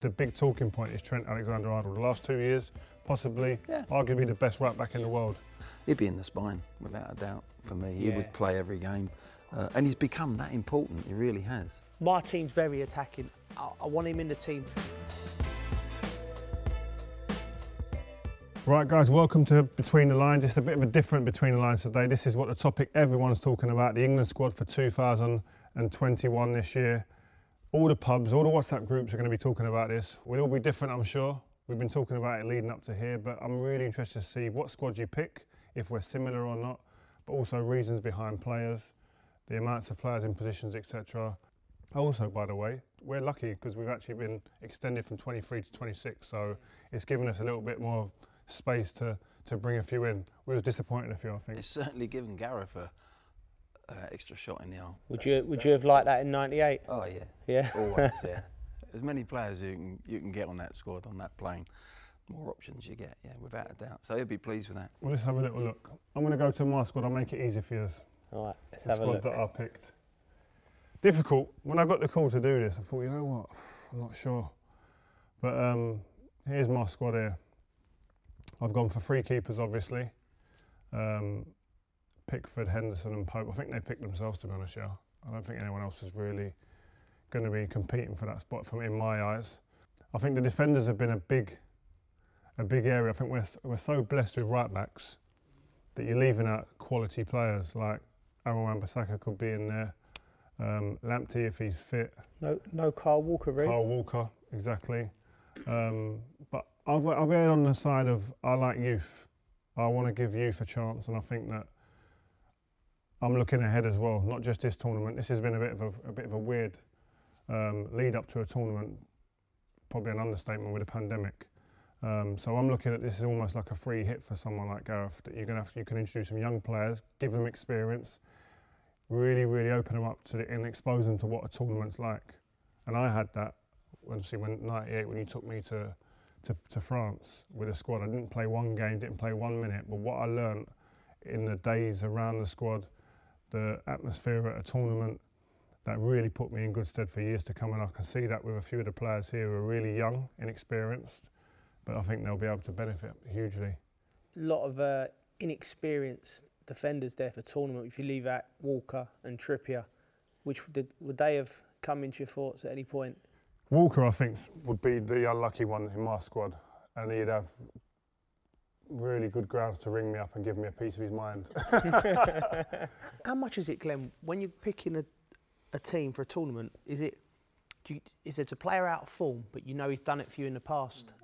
the big talking point is Trent Alexander-Arnold. The last 2 years, possibly, arguably the best right back in the world. He'd be in the spine, without a doubt, for me. He would play every game. And he's become that important, he really has. My team's very attacking. I want him in the team. Right guys, welcome to Between the Lines. It's a bit of a different Between the Lines today. This is what the topic everyone's talking about, the England squad for 2021 this year. All the pubs, all the WhatsApp groups are going to be talking about this. We'll all be different, I'm sure. We've been talking about it leading up to here, but I'm really interested to see what squad you pick, if we're similar or not, but also reasons behind players, the amounts of players in positions, etc. Also, by the way, we're lucky because we've actually been extended from 23 to 26, so it's given us a little bit more space to bring a few in. We was disappointed a few, I think. It's certainly given Gareth a extra shot in the arm. Would you have liked that in '98? Oh yeah. Yeah. Always, yeah. As many players you can get on that squad, on that plane, more options you get, yeah, without a doubt. So he'll be pleased with that. Well, let's have a little look. I'm going to go to my squad. I'll make it easy for you. All right, let's the have a squad look. that I picked. Difficult. When I got the call to do this, I thought, you know what, I'm not sure. But here's my squad here. I've gone for three keepers, obviously. Pickford, Henderson and Pope. I think they picked themselves, to be honest, yeah. I don't think anyone else was really going to be competing for that spot in my eyes. I think the defenders have been a big area. I think we're so blessed with right backs that you're leaving out quality players like Aaron Wan-Bissaka could be in there. Lamptey if he's fit. No Kyle Walker, really. Kyle Walker, exactly. But I've erred on the side of I like youth. I want to give youth a chance, and I think that I'm looking ahead as well. Not just this tournament. This has been a bit of a weird lead up to a tournament. Probably an understatement with a pandemic. So I'm looking at this as almost like a free hit for someone like Gareth. That you can introduce some young players, give them experience, really open them up to and expose them to what a tournament's like. And I had that obviously when '98 when you took me to France with a squad. I didn't play one game, didn't play 1 minute, but what I learned in the days around the squad, the atmosphere at a tournament, that really put me in good stead for years to come, and I can see that with a few of the players here who are really young, inexperienced, but I think they'll be able to benefit hugely. A lot of inexperienced defenders there for tournament. If you leave out Walker and Trippier, would they have come into your thoughts at any point? Walker, I think, would be the unlucky one in my squad, and he'd have really good grounds to ring me up and give me a piece of his mind. How much is it, Glenn, when you're picking a team for a tournament? If there's a player out of form, but you know he's done it for you in the past,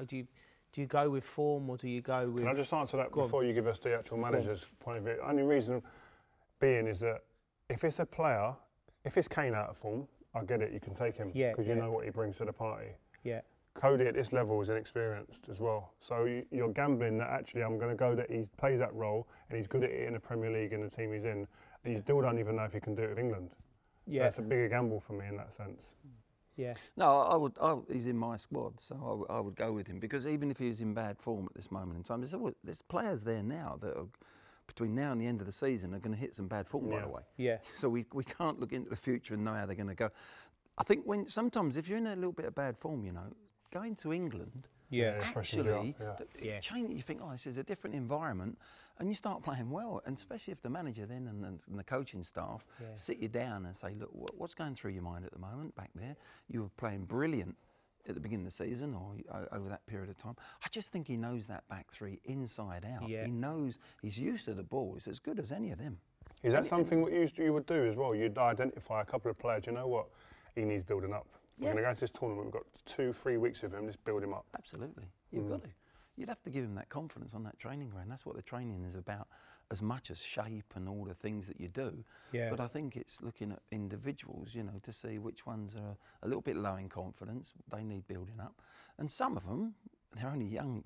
do you go with form or do you go with... Can I just answer that before you give us the actual manager's point of view? The only reason being is that if it's a player, if it's Kane out of form, I get it, you can take him because you know what he brings to the party. Yeah. Cody at this level is inexperienced as well. So you're gambling that actually I'm going to go that he plays that role and he's good at it in the Premier League and the team he's in, and you still don't even know if he can do it with England. Yeah. So it's a bigger gamble for me in that sense. Yeah. No, he's in my squad, so I would go with him, because even if he's in bad form at this moment in time, there's players there now that are, between now and the end of the season, are going to hit some bad form, by the way. Yeah. So we can't look into the future and know how they're going to go. I think sometimes if you're in a little bit of bad form, going to England, actually, change. You think, oh, this is a different environment, and you start playing well. And especially if the manager then and the coaching staff sit you down and say, look, what's going through your mind at the moment back there? You were playing brilliant at the beginning of the season or over that period of time. I just think he knows that back three inside out. Yeah. He knows, he's used to the ball. He's as good as any of them. Is that something what you would do as well? You'd identify a couple of players, you know what, he needs building up. We're going to go to this tournament, we've got 2-3 weeks of him, let's build him up. Absolutely, you've got to. You'd have to give him that confidence on that training ground. That's what the training is about, as much as shape and all the things that you do. Yeah. But I think it's looking at individuals, to see which ones are a little bit low in confidence, they need building up. And some of them, they're only young,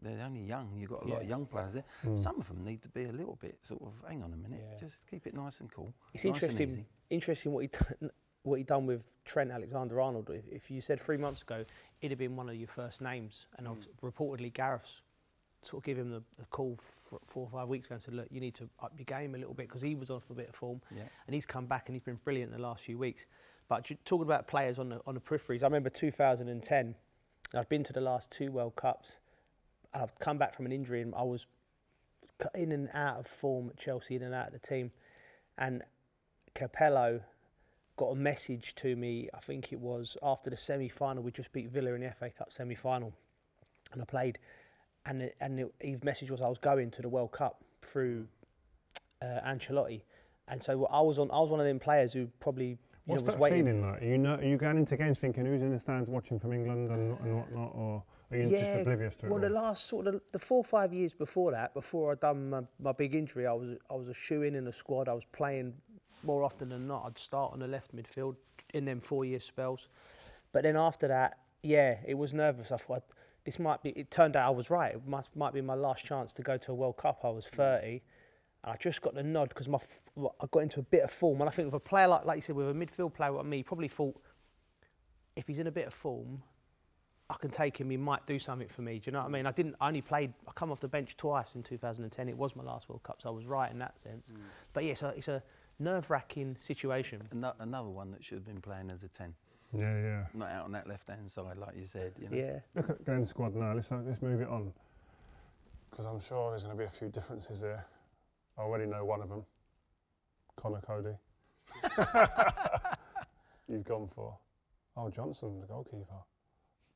you've got a lot of young players there. Some of them need to be a little bit sort of, hang on a minute, just keep it nice and cool. It's interesting what he done with Trent Alexander-Arnold. If you said 3 months ago, it'd have been one of your first names, and reportedly Gareth's sort of give him the call 4 or 5 weeks ago and said, look, you need to up your game a little bit, because he was off a bit of form, and he's come back and he's been brilliant in the last few weeks. But talking about players on the peripheries, I remember 2010, I'd been to the last 2 World Cups. I've come back from an injury and I was in and out of form at Chelsea, in and out of the team. And Capello got a message to me, I think it was after the semi-final. We just beat Villa in the FA Cup semi-final. And I played. And his message was I was going to the World Cup through Ancelotti. And so I was one of them players who probably... What's was that waiting. feeling like? Are you going into games thinking who's in the stands watching from England and whatnot, or are you just oblivious to it? Well, the last sort of the 4 or 5 years before that, before I'd done my big injury, I was a shoe-in the squad. I was playing more often than not. I'd start on the left midfield in them 4-year spells. But then after that, it was nervous. I thought this might be. It turned out I was right. It might be my last chance to go to a World Cup. I was 30. I just got the nod because I got into a bit of form. And I think with a player like you said, with a midfield player like me, probably thought, if he's in a bit of form, I can take him, he might do something for me. Do you know what I mean? I come off the bench twice in 2010. It was my last World Cup, so I was right in that sense. But yeah, it's a nerve-wracking situation. Another one that should have been playing as a 10. Yeah. Not out on that left-hand side, like you said. You know? Yeah. Look at Glenn's squad now. Let's move it on, because I'm sure there's going to be a few differences there. I already know one of them, Conor Cody. You've gone for. Oh, Johnson, the goalkeeper.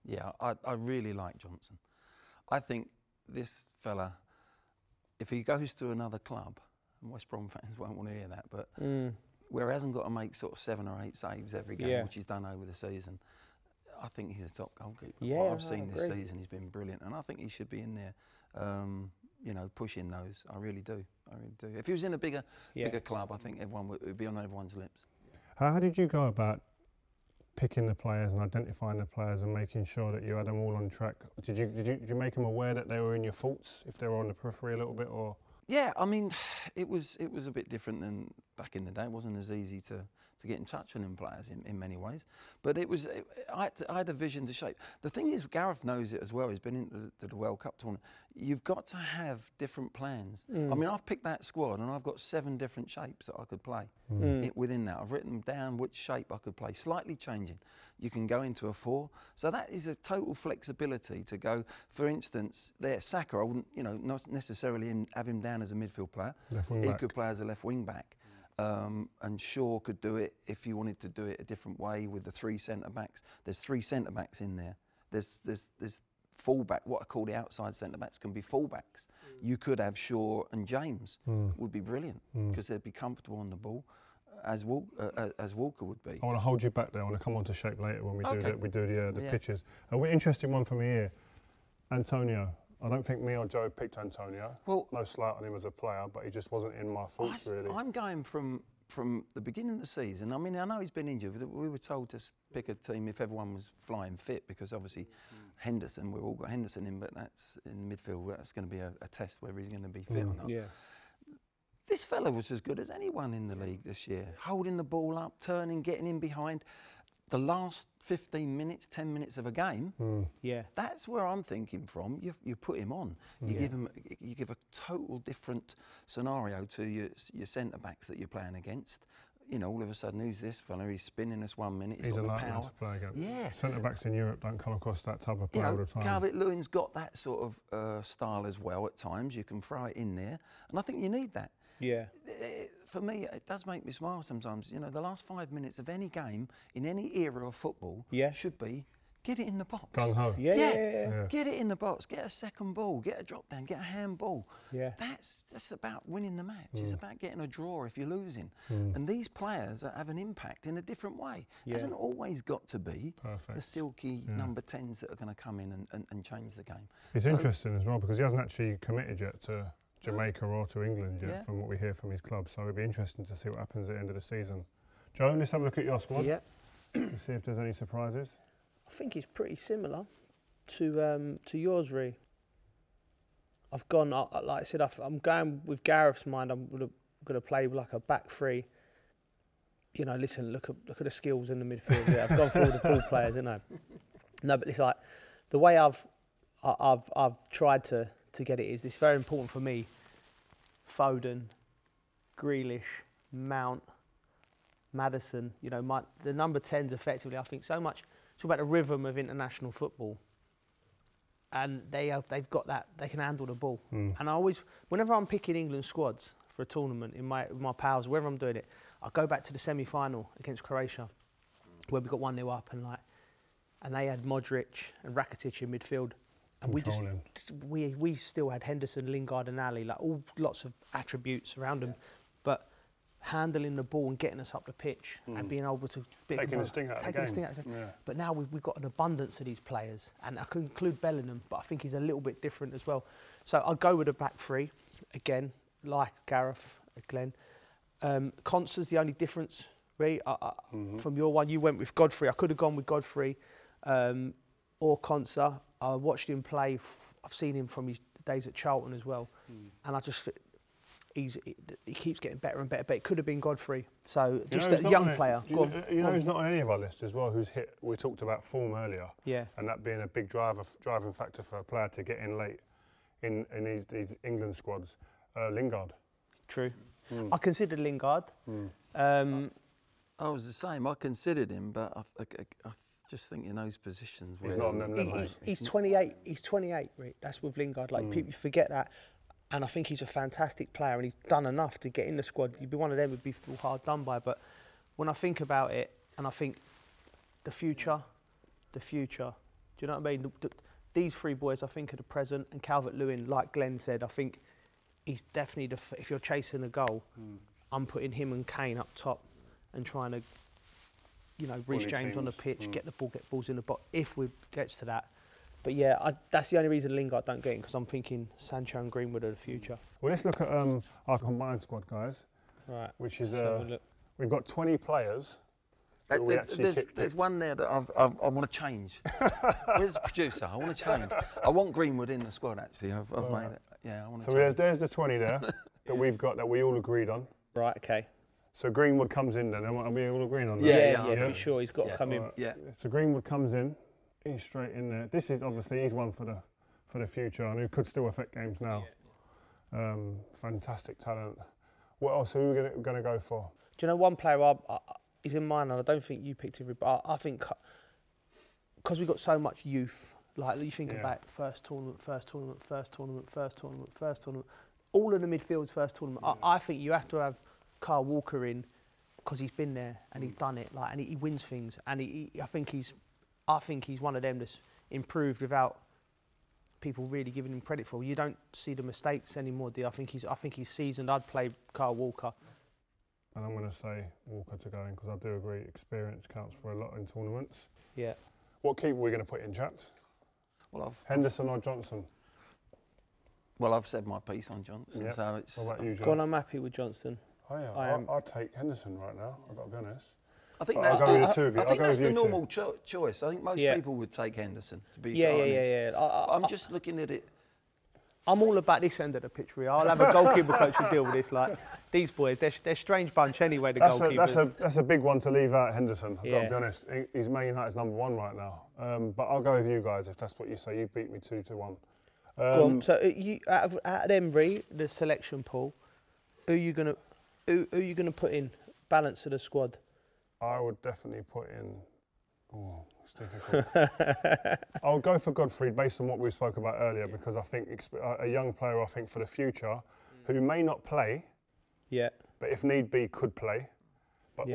Yeah, I really like Johnson. I think this fella, if he goes to another club, and West Brom fans won't want to hear that, but where he hasn't got to make sort of 7 or 8 saves every game, which he's done over the season, I think he's a top goalkeeper. Yeah, what I've seen this season, he's been brilliant, and I think he should be in there, pushing those. I really do. If he was in a bigger club, I think everyone would be on everyone's lips. How did you go about picking the players and identifying the players and making sure that you had them all on track? Did you make them aware that they were in your thoughts if they were on the periphery a little bit, or? Yeah, I mean, it was a bit different than back in the day. It wasn't as easy to get in touch with them players in many ways. But I had a vision to shape. The thing is, Gareth knows it as well. He's been into the World Cup tournament. You've got to have different plans. I mean, I've picked that squad and I've got 7 different shapes that I could play within that. I've written down which shape I could play, slightly changing. You can go into a 4. So that is a total flexibility to go. For instance, Saka, I wouldn't, not necessarily have him down as a midfield player. He could play as a left wing back. And Shaw could do it if you wanted to do it a different way with the 3 centre-backs. There's 3 centre-backs in there. There's full-back, what I call the outside centre-backs can be full-backs. You could have Shaw and James, would be brilliant, because they'd be comfortable on the ball, as Walker would be. I want to hold you back there. I want to come on to shape later when we do the pitches. Interesting one for me here, Antonio. I don't think me or Joe picked Antonio. Well, no slight on him as a player, but he just wasn't in my thoughts really. I'm going from the beginning of the season. I mean, I know he's been injured, but we were told to pick a team if everyone was flying fit, because obviously Henderson, we've all got Henderson in, but that's in midfield. That's going to be a test whether he's going to be fit or not. Yeah. This fella was as good as anyone in the league this year, holding the ball up, turning, getting in behind. The last 15 minutes, 10 minutes of a game, that's where I'm thinking from. You put him on. You give a total different scenario to your centre-backs that you're playing against. All of a sudden, who's this fella? He's spinning us 1 minute. He's got a the nightmare power to play against. Yeah. Centre-backs in Europe don't come across that type of player all the time. Calvert-Lewin's got that sort of style as well at times. You can throw it in there. And I think you need that. Yeah. For me, it does make me smile sometimes. The last 5 minutes of any game in any era of football should be get it in the box. Gung-ho. Yeah. Get it in the box. Get a second ball. Get a drop down. Get a handball. Yeah. That's about winning the match. It's about getting a draw if you're losing. And these players have an impact in a different way. It hasn't always got to be the silky number 10s that are going to come in and change the game. It's interesting as well, because he hasn't actually committed yet to Jamaica or to England yet, from what we hear from his club. So it'll be interesting to see what happens at the end of the season. Joe, let's have a look at your squad. Yeah. See if there's any surprises. I think it's pretty similar to yours, Ree. I've gone, like I said, I'm going with Gareth's mind. I'm going to play like a back 3. Listen, look at the skills in the midfield. Yeah, I've gone for all the ball players, isn't I? No, but it's like the way I've tried to get it is, it's very important for me. Foden, Grealish, Mount, Maddison, the number 10s effectively, I think so much. It's all about the rhythm of international football. and they've got that, they can handle the ball. And I always, whenever I'm picking England squads for a tournament in my pals, wherever I'm doing it, I go back to the semi-final against Croatia, where we got 1-0 up, and they had Modric and Rakitic in midfield, and we still had Henderson, Lingard, and Ali, like all lots of attributes around them, but handling the ball and getting us up the pitch and being able to taking the sting out of the game. Yeah. But now we've got an abundance of these players, and I could include Bellingham, but I think he's a little bit different as well. So I'll go with a back three again, like Gareth, Glenn. Concer's the only difference, really. From your one, you went with Godfrey. I could have gone with Godfrey or Concer. I watched him play. I've seen him from his days at Charlton as well, and I just. He keeps getting better and better, but it could have been Godfrey. So just a young player. You know who's not on any of our list as well, who's hit, we talked about form earlier. Yeah. And that being a big driving factor for a player to get in late in these England squads. Lingard. True. I considered Lingard. I was the same. I considered him, but I just think in those positions. He's not on them levels. He's 28. He's 28, Rick. That's with Lingard. Like, people forget that. And I think he's a fantastic player, and he's done enough to get in the squad. You'd be one of them who'd be feel hard done by. But when I think about it, and I think the future, do you know what I mean? These three boys, I think, are the present, and Calvert-Lewin, like Glenn said, I think he's definitely if you're chasing a goal, I'm putting him and Kane up top and trying to, Reece James on the pitch, get balls in the box if we gets to that. But yeah, that's the only reason Lingard don't get in, because I'm thinking Sancho and Greenwood are the future. Well, let's look at our combined squad, guys. Right. Which is we've got 20 players. There's one there that I want to change. Where's the producer? I want to change. I want Greenwood in the squad. Actually, I've made it. Yeah, I want to. So there's the 20 there that we've got that we all agreed on. Right. Okay. So Greenwood comes in then. Are we all agreeing on that? Yeah, for sure. He's got to come in. Yeah. So Greenwood comes in. He's straight in there. This is obviously he's one for the future, and who could still affect games now. Fantastic talent. What else are we going to go for? Do you know one player? He's in mine, and I don't think you picked him. But I think because we've got so much youth, like you think about first tournament, all of the midfield's first tournament. I think you have to have Kyle Walker in because he's been there and he's done it. Like, and he wins things, and I think he's one of them that's improved without people really giving him credit for. You don't see the mistakes anymore, do you? I think he's seasoned. I'd play Kyle Walker. And I'm going to say Walker to go in because I do agree experience counts for a lot in tournaments. Yeah. What keeper are we going to put in, chaps? Well, Henderson or Johnson? Well, I've said my piece on Johnson. Yep. So it's. What about you, John? Go on, I'm happy with Johnson. Oh yeah, I'll take Henderson right now. I've got to be honest. I think that's the normal choice. I think most people would take Henderson, to be honest. I'm just looking at it. I'm all about this end of the pitch, Rio. I'll have a goalkeeper coach who deal with this. Like, these boys, they're a strange bunch anyway, the goalkeepers. That's a big one to leave out, Henderson. I've got to be honest. He's Man United's #1 right now. But I'll go with you guys if that's what you say. You beat me 2-1. Go on. So you, out of them, the selection pool, who are you gonna put in? Balance of the squad. I would definitely put in. Oh, it's difficult. I'll go for Godfrey based on what we spoke about earlier, because I think a young player, I think, for the future, who may not play, but if need be, could play, but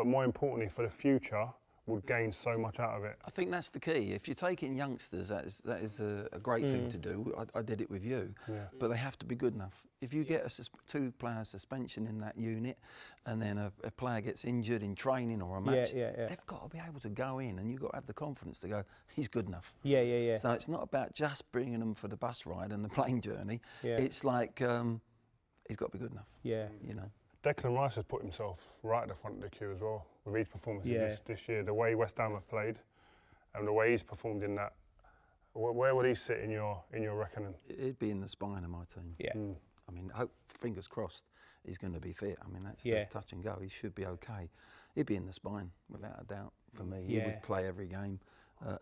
more importantly, for the future, would gain so much out of it. I think that's the key. If you're taking youngsters, that is a great thing to do. I did it with you, but they have to be good enough. If you get a 2-player suspension in that unit, and then a player gets injured in training or a match, they've got to be able to go in, and you've got to have the confidence to go, he's good enough. So it's not about just bringing them for the bus ride and the plane journey. It's like he's got to be good enough. You know. Declan Rice has put himself right at the front of the queue as well with his performances this year. The way West Ham have played and the way he's performed in that. Where would he sit in your reckoning? He'd be in the spine of my team. I mean, fingers crossed he's going to be fit. I mean, that's the touch and go. He should be okay. He'd be in the spine without a doubt for me. He would play every game.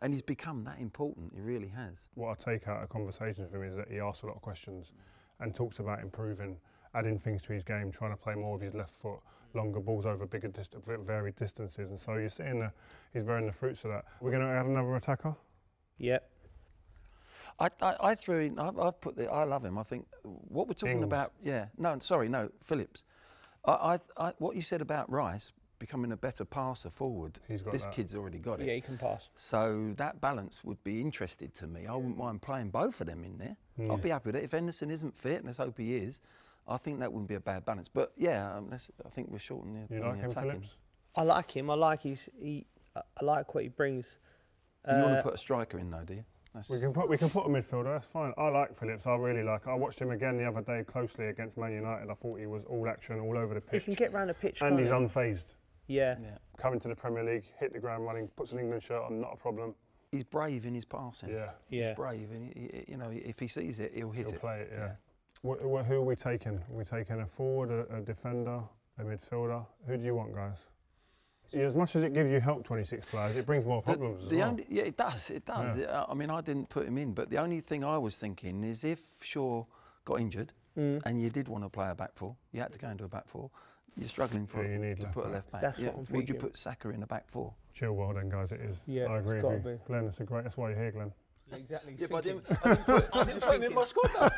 And he's become that important. He really has. What I take out of conversations with him is that he asks a lot of questions and talks about improving, adding things to his game, trying to play more of his left foot, longer balls over bigger, varied distances. And so you're seeing he's bearing the fruits of that. We're going to add another attacker? Yep. I threw in. I've put the. I love him. I think what we're talking about. Yeah. No, sorry. No, Phillips. What you said about Rice becoming a better passer forward. This kid's already got it. Yeah, he can pass. So that balance would be interesting to me. I wouldn't mind playing both of them in there. I'd be happy with it. If Henderson isn't fit, and let's hope he is, I think that wouldn't be a bad balance. But yeah, I think we're short on the, attacking. I like him. I like I like what he brings. You want to put a striker in though, do you? We can put a midfielder. That's fine. I like Phillips. I really like. I watched him again the other day closely against Man United. I thought he was all action, all over the pitch. He can get round the pitch, and he's unfazed. Yeah. Coming to the Premier League, hit the ground running, puts an England shirt on, not a problem. He's brave in his passing. Yeah. He's brave, and you know, if he sees it, he'll hit it. He'll play it. Yeah. Who are we taking? Are we taking a forward, a defender, a midfielder? Who do you want, guys? Yeah, as much as it gives you help, 26 players, it brings more problems as well. Yeah, it does. It does. Yeah. I mean, I didn't put him in, but the only thing I was thinking is if Shaw got injured and you did want to play a back four, you had to go into a back four. You're struggling to put a left back. That's what I'm thinking. Would you put Saka in a back four? Chill well then, guys. It is. Yeah, I agree with you, Glenn. It's a great. That's why you're here, Glenn. Exactly. Yeah, but I didn't put him in my squad.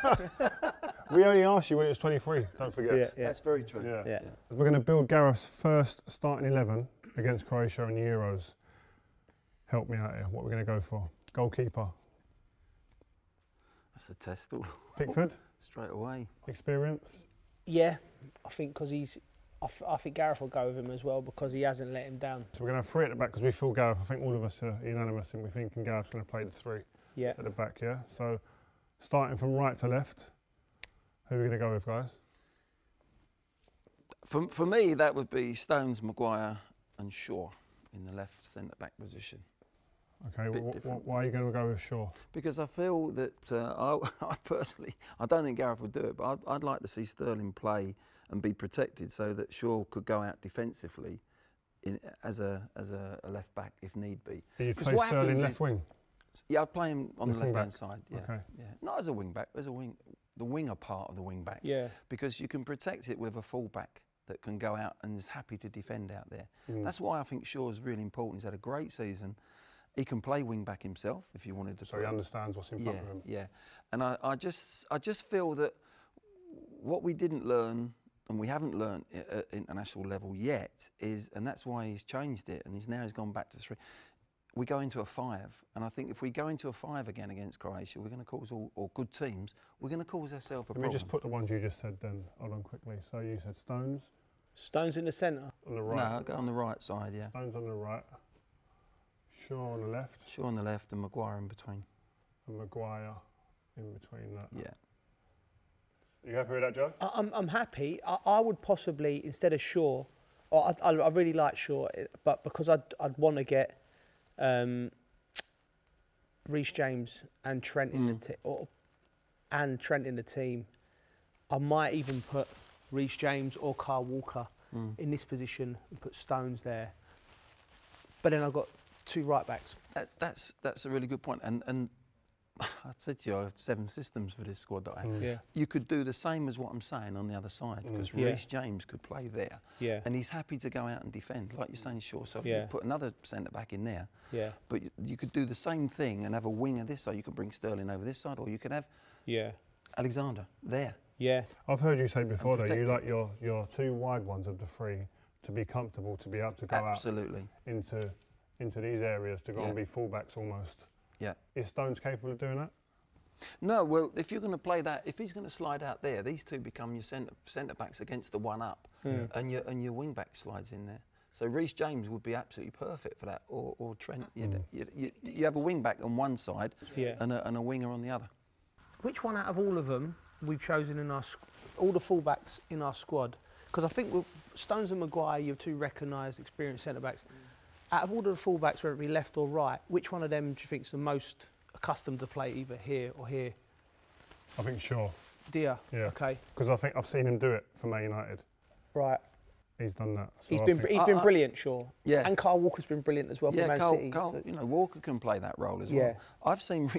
We only asked you when it was 23. Don't forget. Yeah. That's very true. Yeah. We're going to build Gareth's first starting 11 against Croatia in the Euros. Help me out here. What we're going to go for? Goalkeeper. That's a test. Pickford. Straight away. Experience. Yeah, I think because I think Gareth will go with him as well because he hasn't let him down. So we're going to have three at the back because we feel Gareth. I think all of us are unanimous in we thinking Gareth's going to play the three at the back. Yeah. So starting from right to left, who are we going to go with, guys? For me, that would be Stones, Maguire, and Shaw in the left centre back position. Okay, why are you going to go with Shaw? Because I feel that I personally, I don't think Gareth would do it, but I'd like to see Sterling play and be protected so that Shaw could go out defensively as a left back if need be. You play Sterling left wing? Yeah, I'd play him on the left hand side. Yeah, okay. Yeah, not as a wing back, as a wing, the winger part of the wing back. Yeah, because you can protect it with a full back that can go out and is happy to defend out there. That's why I think Shaw is really important. He's had a great season. He can play wing back himself if you wanted to. So he understands what's in front of him. Yeah, and I just feel that what we didn't learn and we haven't learned at international level yet is, and that's why he's changed it and he's gone back to 3. We go into a 5, and I think if we go into a 5 again against Croatia, we're going to cause or good teams, we're going to cause ourselves a problem. Let me just put the ones you just said then. Hold on quickly. So you said Stones. Stones in the centre. On the right. No, go on the right side. Yeah. Stones on the right. Shaw on the left. Shaw on the left and Maguire in between. And Maguire in between that. Yeah. You happy with that, Joe? I'm happy. I would possibly, instead of Shaw, I really like Shaw, but because I'd want to get Reece James and Trent in the team, I might even put Reece James or Kyle Walker in this position and put Stones there. But then I've got 2 right backs. That's a really good point. And I said to you, I have 7 systems for this squad that I have. Yeah. You could do the same as what I'm saying on the other side because Reece James could play there. Yeah. And he's happy to go out and defend, like you're saying, Shaw. So you put another centre back in there. Yeah. But you could do the same thing and have a winger this side. You could bring Sterling over this side, or you could have Alexander there. Yeah. I've heard you say before though, you like your 2 wide ones of the 3 to be comfortable, to be able to go out into these areas, to go and be fullbacks almost. Yeah. Is Stones capable of doing that? No, well, if you're going to play that, if he's going to slide out there, these 2 become your centre backs against the one up, and your wing back slides in there. So Reece James would be absolutely perfect for that, or Trent. You have a wing back on one side, and a winger on the other. Which one out of all of them we've chosen in all the fullbacks in our squad? Because I think with Stones and Maguire, you're 2 recognised, experienced centre backs. Out of all the fullbacks, whether it be left or right, which one of them do you think is the most accustomed to play either here or here? I think Shaw. Do you? Yeah. Okay. Because I think I've seen him do it for Man United. Right. He's done that. So he's been brilliant, Shaw. Yeah. And Kyle Walker's been brilliant as well for Man City. Walker can play that role as well. I've seen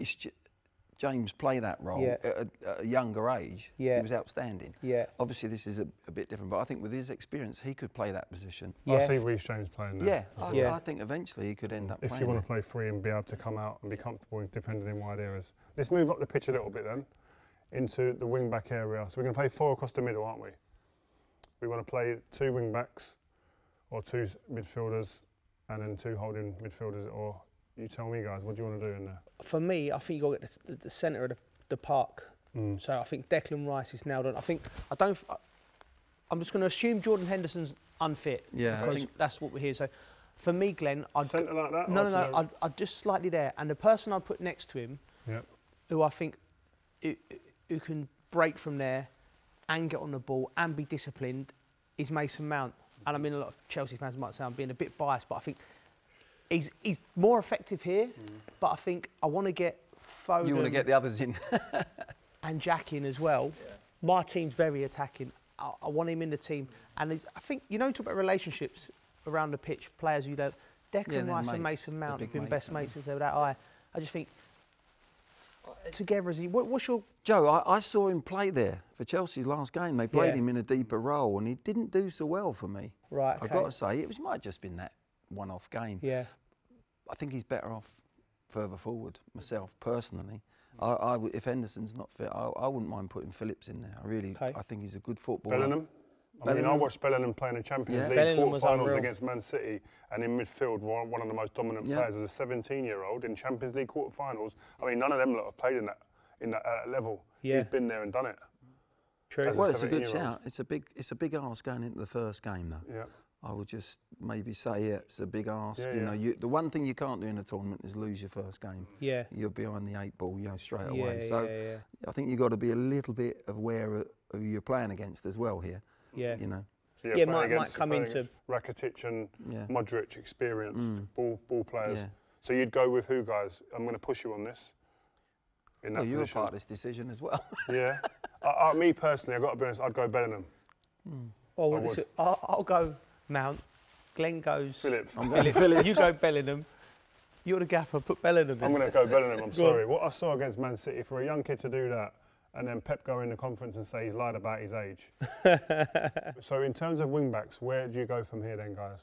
James play that role at a younger age, he was outstanding. Yeah. Obviously, this is a bit different, but I think with his experience, he could play that position. I see Reece James playing there. I think eventually he could end up playing. If you want to play free and be able to come out and be comfortable in defending in wide areas. Let's move up the pitch a little bit then, into the wing-back area. So we're going to play 4 across the middle, aren't we? We want to play 2 wing-backs, or 2 midfielders, and then 2 holding midfielders, or you tell me, guys, what do you want to do in there? For me, I think you've got to get the centre of the park. So I think Declan Rice is nailed on. I'm just going to assume Jordan Henderson's unfit. Yeah, because that's what we're here. So for me, Glenn, Centre like that? No, I'd just slightly there. And the person I'd put next to him, who I think who can break from there and get on the ball and be disciplined, is Mason Mount. And I mean, a lot of Chelsea fans might say I'm being a bit biased, but I think he's more effective here. But I think I want to get Foden. You want to get the others in. And Jack in as well. Yeah. My team's very attacking. I want him in the team. And I think, you know, talk about relationships around the pitch, players who don't. Declan Rice and Mason Mount have been best mates since they were that high. I just think, together as he. What's your. Joe, I saw him play there for Chelsea's last game. They played him in a deeper role and he didn't do so well for me. Right. I've got to say, it might have just been that one-off game. Yeah. I think he's better off further forward, myself, personally. If Henderson's not fit, I wouldn't mind putting Phillips in there. I think he's a good footballer. Bellingham? I watched Bellingham playing in Champions League quarter-finals against Man City, and in midfield, one of the most dominant players as a 17-year-old in Champions League quarter-finals. I mean, none of them lot have played in that level. Yeah. He's been there and done it. True. Well, it's a good shout. It's a big ask going into the first game, though. Yeah. I would just maybe say it's a big ask. The one thing you can't do in a tournament is lose your first game. Yeah. You're behind the 8 ball, straight away. So I think you've got to be a little bit aware of who you're playing against as well here. Yeah. You know. So might come into Rakitic and Modric, experienced ball players. Yeah. So you'd go with who, guys? I'm going to push you on this. You're a part of this decision as well. Yeah. Me personally, I've got to be honest, I'd go Bellingham. I'll go Mount. Glenn goes Phillips. I'm going Phillips. You go Bellingham. You're the gaffer. Put Bellingham in. I'm going to go Bellingham. I'm sorry. What I saw against Man City, for a young kid to do that, and then Pep go in the conference and say he's lied about his age. So in terms of wing backs, where do you go from here then, guys?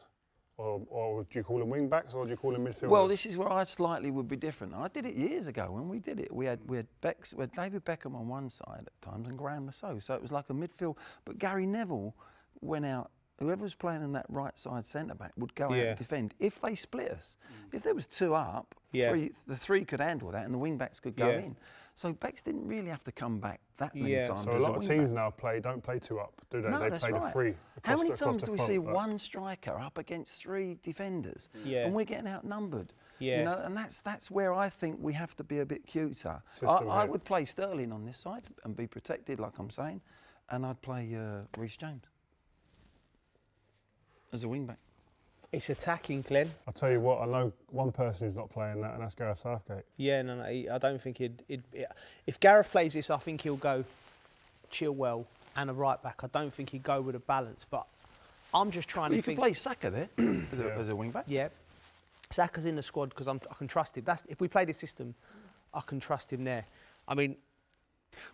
Or do you call them wing backs, or do you call them midfielders? Well, this is where I slightly would be different. I did it years ago when we did it. We had David Beckham on one side at times and Graham Rousseau, so it was like a midfield. But Gary Neville went out. Whoever was playing in that right side centre back would go out and defend. If they split us, if there was 2 up, the 3 could handle that, and the wing backs could go in. So Becks didn't really have to come back that many times. So a lot of teams now don't play 2 up, do they? No, they play the 3. How many times do we see one striker up against 3 defenders, and we're getting outnumbered? Yeah. You know, and that's where I think we have to be a bit cuter. I would play Sterling on this side and be protected, like I'm saying, and I'd play Reece James as a wing back. It's attacking, Glenn. I'll tell you what, I know one person who's not playing that, and that's Gareth Southgate. Yeah, no, I don't think if Gareth plays this, I think he'll go Chilwell and a right back. I don't think he'd go with a balance, but I'm just trying to think. You could play Saka there as a wing back. Yeah, Saka's in the squad because I can trust him. If we play this system, I can trust him there. I mean,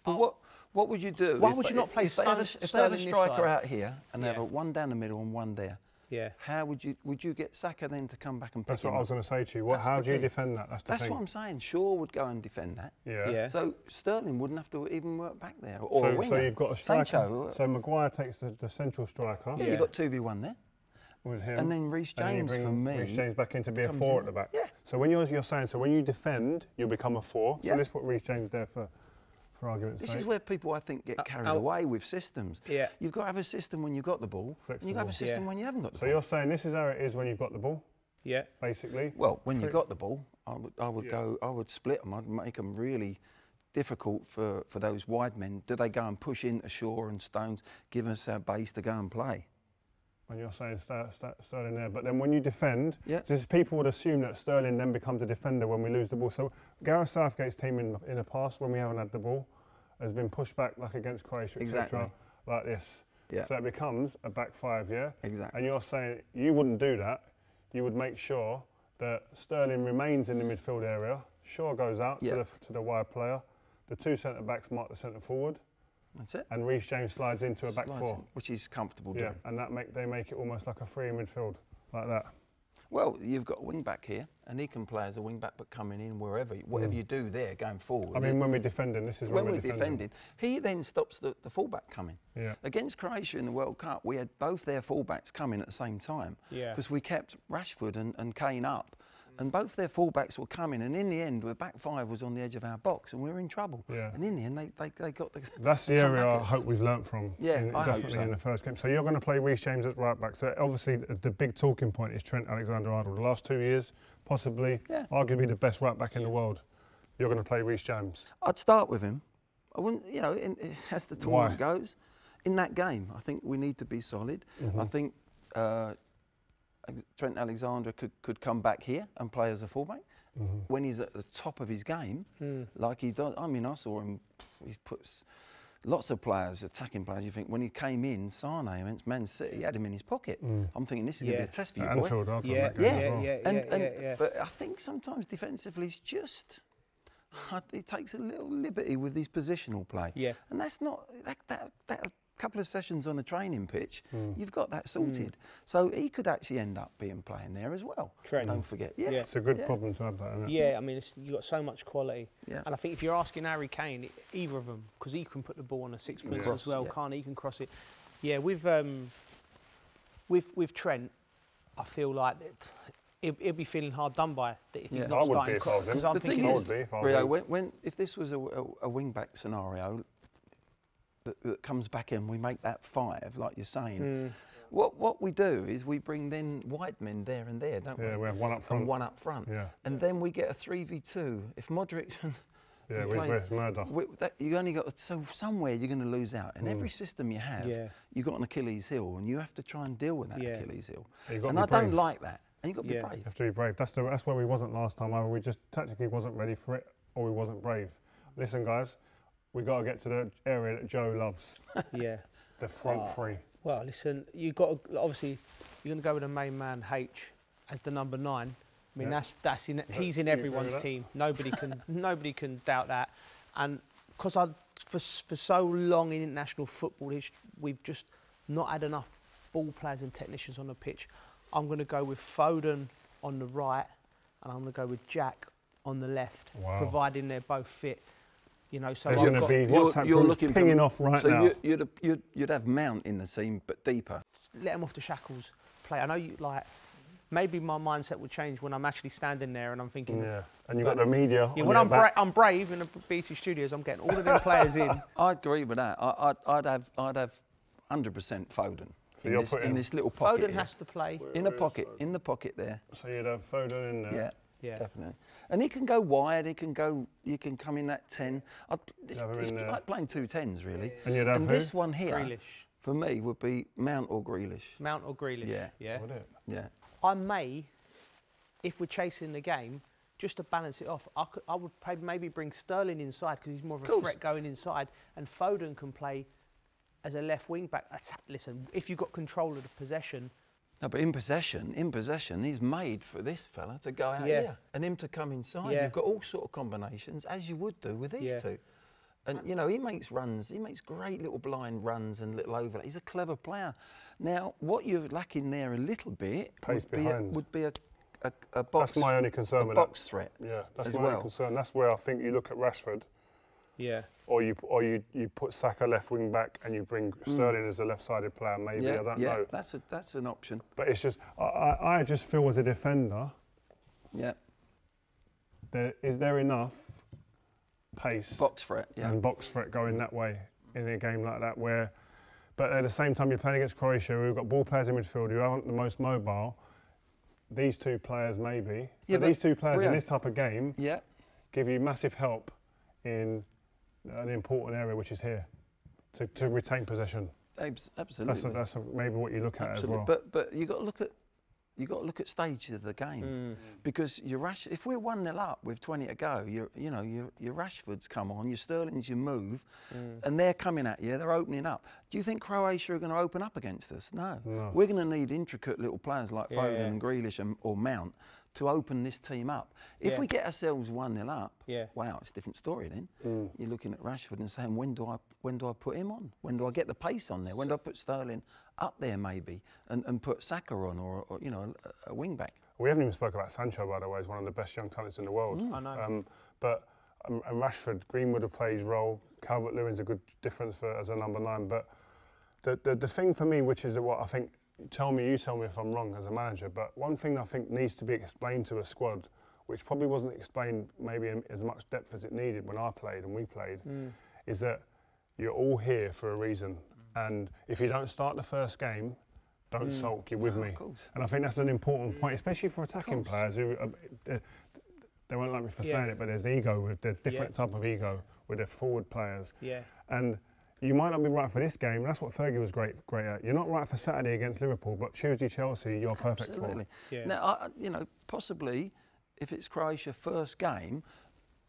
but what would you do? Why would you not play Sterling? If they have a striker out here and they have one down the middle and one there. Yeah. How would you get Saka then to come back and pick That's what I was going to say to you. How do you defend that? That's the thing. What I'm saying. Shaw would go and defend that. Yeah. So Sterling wouldn't have to even work back there. Or a winger. So you've got a striker. Sancho. So Maguire takes the central striker. Yeah, you've got 2v1 there. With him. And then Reece James for me. Reece James back in to be a 4 at the back. Yeah. So when you're saying, so when you defend, you'll become a 4. So let's put Reece James there for argument's sake. This is where people, I think, get carried away with systems. Yeah. You've got to have a system when you've got the ball, and you've got to have a system when you haven't got the ball. So you're saying this is how it is when you've got the ball? Yeah. Basically? Well, when you've got the ball, I would split them. I'd make them really difficult for those wide men. Do they go and push into Shaw and Stones, give us our base to go and play? When you're saying Sterling there, but then when you defend, people would assume that Sterling then becomes a defender when we lose the ball. So Gareth Southgate's team in the past, when we haven't had the ball, has been pushed back like against Croatia, etc., like this. Yeah. So it becomes a back 5, Exactly. And you're saying you wouldn't do that. You would make sure that Sterling remains in the midfield area, Shaw goes out to the wide player. The 2 centre backs mark the centre forward. That's it. And Reece James slides into a back four, which is comfortable doing. And they make it almost like a free midfield, like that. Well, you've got a wing back here, and he can play as a wing back, but coming in wherever, whatever you do there going forward. I mean, when we're defending, this is when we're defending. He then stops the fullback coming. Yeah. Against Croatia in the World Cup, we had both their fullbacks coming at the same time. Yeah. Because we kept Rashford and Kane up. And both their fullbacks were coming, and in the end, the back five was on the edge of our box, and we were in trouble. Yeah. And in the end, they got the. That's the area I hope we've learnt from. Yeah, I definitely hope so. in the first game. So you're going to play Reece James at right back. So obviously the big talking point is Trent Alexander-Arnold. The last 2 years, possibly, arguably the best right back in the world. You're going to play Reece James. I'd start with him. I wouldn't, as the tournament goes, in that game, I think we need to be solid. I think. Trent Alexander could come back here and play as a fullback when he's at the top of his game, like he does. I mean, I saw him. He puts lots of players, attacking players. You think when he came in, Sane against Man City, he had him in his pocket. I'm thinking this is going to be a test for you, boy. Anfield, yeah. But I think sometimes defensively, it's just he takes a little liberty with his positional play. Yeah, and that's not that. Couple of sessions on a training pitch, you've got that sorted. So he could actually end up playing there as well. Training. Don't forget. Yeah. It's a good problem to have that, isn't it? Yeah, I mean, you've got so much quality. Yeah. And I think if you're asking Harry Kane, either of them, because he can put the ball on a sixpence as well, can't he? He can cross it. Yeah, with Trent, I feel like he'll be feeling hard done by that if he's not starting. Because the thing is, Rio, if this was a wing back scenario, that comes back in, we make that 5, like you're saying. What we do is we bring then wide men there and there, don't we? Yeah, we have one up front. And one up front. Yeah. And then we get a 3v2. If Modric... with murder. You only got... So somewhere you're going to lose out. In every system you have, you've got an Achilles heel, and you have to try and deal with that Achilles heel. And I don't like that. And you've got to be brave. You have to be brave. That's where we wasn't last time. Either we just tactically wasn't ready for it, or we wasn't brave. Listen, guys. We got to get to the area that Joe loves. The front three. Well, listen, you got to, obviously you're going to go with the main man H as the number 9. I mean he's in everyone's team. Nobody can doubt that. And because for so long in international football history, we've just not had enough ball players and technicians on the pitch. I'm going to go with Foden on the right, and I'm going to go with Jack on the left, providing they're both fit. You know, so you're looking pinging off right now. So you'd have Mount in the team, but deeper. Let him off the shackles. Play. I know you like. Maybe my mindset will change when I'm actually standing there and I'm thinking. Yeah, and you've got the media. Yeah, when I'm brave in the BT studios, I'm getting all of them players in. I agree with that. I'd have 100% Foden. So you're putting in this little pocket. Foden has to play in the pocket there. So you'd have Foden in there. Yeah, definitely. And he can go wide. He can go. You can come in that 10. It's like playing 2 10s, really. And you'd have this one here, Grealish. For me, would be Mount or Grealish. Mount or Grealish. Yeah. Would it? Yeah. I may, if we're chasing the game, just to balance it off, I would maybe bring Sterling inside because he's more of a threat going inside, and Foden can play as a left wing back. Listen, if you've got control of the possession. No, but in possession, he's made for this fella to go out here and him to come inside. You've got all sort of combinations, as you would do with these two. And, you know, he makes runs. He makes great little blind runs and little overlays. He's a clever player. Now, what you're lacking there a little bit would be a box. That's my only concern with box threat. Yeah, that's my only concern. That's where I think you look at Rashford. Yeah. Or you put Saka left wing back and you bring Sterling as a left-sided player. Maybe I don't know. That's an option. But it's just I just feel as a defender. Yeah. Is there enough pace? Box threat. Yeah. And box threat going that way in a game like that where, but at the same time you're playing against Croatia, who've got ball players in midfield who aren't the most mobile. These two players maybe. Yeah. But these two players in this type of game. Yeah. Give you massive help in an important area, which is here, to retain possession. Absolutely. That's maybe what you look at as well. But you got to look at stages of the game because if we're 1-0 up with 20 to go, your Rashfords come on, your Sterlings, you move, and they're coming at you. They're opening up. Do you think Croatia are going to open up against us? No. We're going to need intricate little players like Foden and Grealish or Mount to open this team up. If we get ourselves 1-0 up, wow, it's a different story then. You're looking at Rashford and saying, when do I put him on? When do I get the pace on there? When do I put Sterling up there maybe and put Saka on or you know, a wing back? We haven't even spoken about Sancho, by the way. He's one of the best young talents in the world. I know. But and Rashford, Greenwood will play his role. Calvert-Lewin's a good difference as a number 9. But the thing for me, which is what I think, you tell me if I'm wrong as a manager, but one thing I think needs to be explained to a squad, which probably wasn't explained maybe in as much depth as it needed when I played and we played, is that you're all here for a reason. And if you don't start the first game, don't sulk, you're with me. And I think that's an important point, especially for attacking players who, they won't like me for saying it, but there's ego, with the different type of ego with the forward players. And you might not be right for this game. That's what Fergie was great at. You're not right for Saturday against Liverpool, but Tuesday Chelsea, you're perfect for. Now, you know, possibly if it's Croatia first game,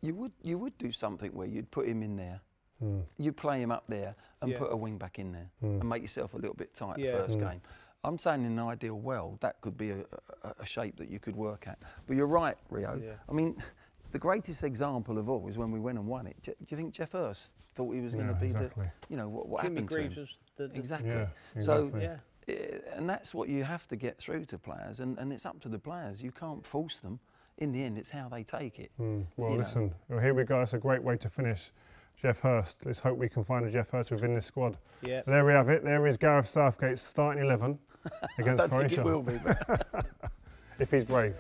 you would do something where you'd put him in there. You'd play him up there and put a wing back in there and make yourself a little bit tight first game. I'm saying in an ideal world that could be a shape that you could work at. But you're right, Rio. I mean, the greatest example of all is when we went and won it. Do you think Jeff Hurst thought he was going to be the, you know, what happened to him? Was exactly. So, and that's what you have to get through to players, and it's up to the players. You can't force them. In the end, it's how they take it. Well, listen, well, here we go. It's a great way to finish. Jeff Hurst. Let's hope we can find a Jeff Hurst within this squad. There we have it. There is Gareth Southgate's starting 11 against Croatia. I don't think it will be, but if he's brave.